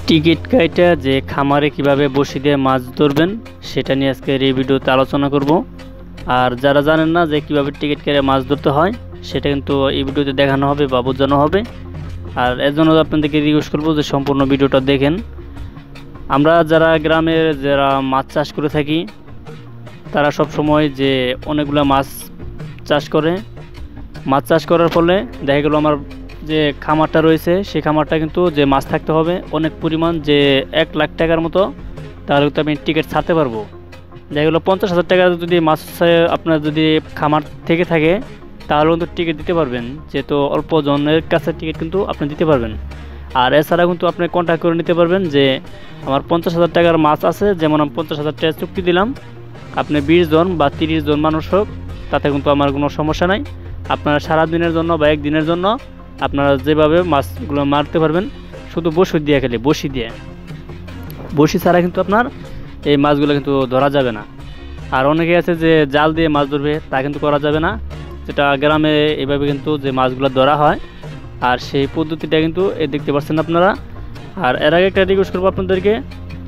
Ticket কাইটা যে খামারে কিভাবে বসি দিয়ে মাছ ধরবেন সেটা নিয়ে আজকের এই ভিডিওতে আলোচনা করব। আর যারা জানেন না যে কিভাবে টিকিট কেটে মাছ ধরতে হয় সেটা কিন্তু এই ভিডিওতে দেখানো হবে বা বোঝানো হবে। আর এর জন্য আপনাদেরকে রিকোয়েস্ট করবো যে সম্পূর্ণ ভিডিওটা দেখেন। আমরা যারা গ্রামের যারা মাছ চাষ করে থাকি তারা সব সময় যে অনেকগুলো মাছ চাষ করে, মাছ চাষ করার ফলে দেখা গেলো আমার যে খামারটা রয়েছে সেই খামারটা কিন্তু যে মাছ থাকতে হবে অনেক পরিমাণ, যে 1 লাখ টাকার মতো, তাহলে কিন্তু আমি টিকিট ছাড়তে পারবো। দেখা গেলো 50,000 টাকা যদি মাছ আপনার যদি খামার থেকে থাকে তাহলে কিন্তু টিকিট দিতে পারবেন, যেহেতু অল্প জনের কাছে টিকিট কিন্তু আপনি দিতে পারবেন। আর এছাড়া কিন্তু আপনি কন্ট্যাক্ট করে নিতে পারবেন যে আমার 50,000 টাকার মাছ আছে, যেমন আমি 50,000 টাকা চুক্তি দিলাম, আপনি 20 জন বা 30 জন মানুষ হোক তাতে কিন্তু আমার কোনো সমস্যা নাই। আপনারা সারাদিনের জন্য বা একদিনের জন্য আপনারা যেভাবে মাছগুলো মারতে পারবেন, শুধু বসি দিয়ে খেলে বসি ছাড়া কিন্তু আপনার এই মাছগুলো কিন্তু ধরা যাবে না। আর অনেকে আছে যে জাল দিয়ে মাছ ধরবে, তা কিন্তু করা যাবে না, যেটা গ্রামে এভাবে কিন্তু যে মাছগুলো ধরা হয়। আর সেই পদ্ধতিটা কিন্তু দেখতে পাচ্ছেন আপনারা। আর এর আগে একটা রিকোয়েস্ট করবো আপনাদেরকে,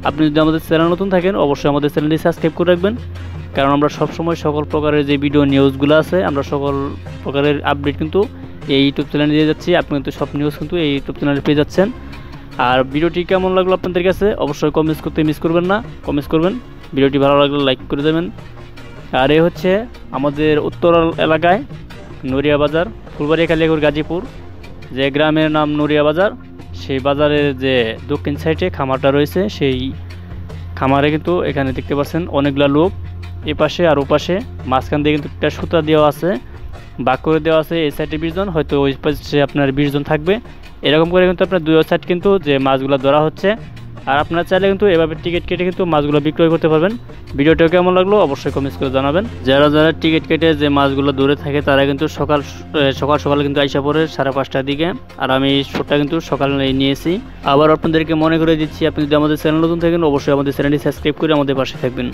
আপনি যদি আমাদের চ্যানেল নতুন থাকেন অবশ্যই আমাদের চ্যানেলটি সাবস্ক্রাইব করে রাখবেন, কারণ আমরা সবসময় সকল প্রকারের যে ভিডিও নিউজগুলো আছে আমরা সকল প্রকারের আপডেট কিন্তু এই ইউটিউব চ্যানেলে দিয়ে যাচ্ছি। আপনি কিন্তু সব নিউজ কিন্তু এই ইউটিউব চ্যানেলে পেয়ে যাচ্ছেন। আর ভিডিওটি কেমন লাগলো আপনাদের কাছে অবশ্যই কমেন্টস করতে মিস করবেন না, কমেন্টস করবেন। ভিডিওটি ভালো লাগলে লাইক করে দেবেন। আর এ হচ্ছে আমাদের উত্তর এলাকায় নড়িয়া বাজার, ফুলবাড়িয়া কালিয়াকৈর গাজীপুর, যে গ্রামের নাম নড়িয়া বাজার, সেই বাজারের যে দক্ষিণ সাইডে খামারটা রয়েছে সেই খামারে কিন্তু এখানে দেখতে পাচ্ছেন অনেকগুলো লোক এপাশে আর ওপাশে, মাঝখান দিয়ে কিন্তু একটা সুতা দেওয়া আছে, বাক করে দেওয়া আছে। এই সাইডে 20 জন, হয়তো ওই পাশে আপনার 20 জন থাকবে, এরকম করে কিন্তু আপনার দুই সাইড কিন্তু যে মাছগুলো ধরা হচ্ছে। আর আপনারা চাইলে কিন্তু এভাবে টিকিট কেটে কিন্তু মাছগুলো বিক্রয় করতে পারবেন। ভিডিওটা কেমন লাগলো অবশ্যই কমেন্টস করে জানাবেন। যারা যারা টিকিট কেটে যে মাছগুলো ধরে থাকে তারা কিন্তু সকাল সকালে কিন্তু আইসা পড়ে 5:30টার দিকে। আর আমি শোটা কিন্তু সকালে নিয়েছি। আবার আপনাদেরকে মনে করে দিচ্ছি, আপনি যদি আমাদের চ্যানেল নতুন থাকেন অবশ্যই আমাদের চ্যানেলটি সাবস্ক্রাইব করে আমাদের পাশে থাকবেন।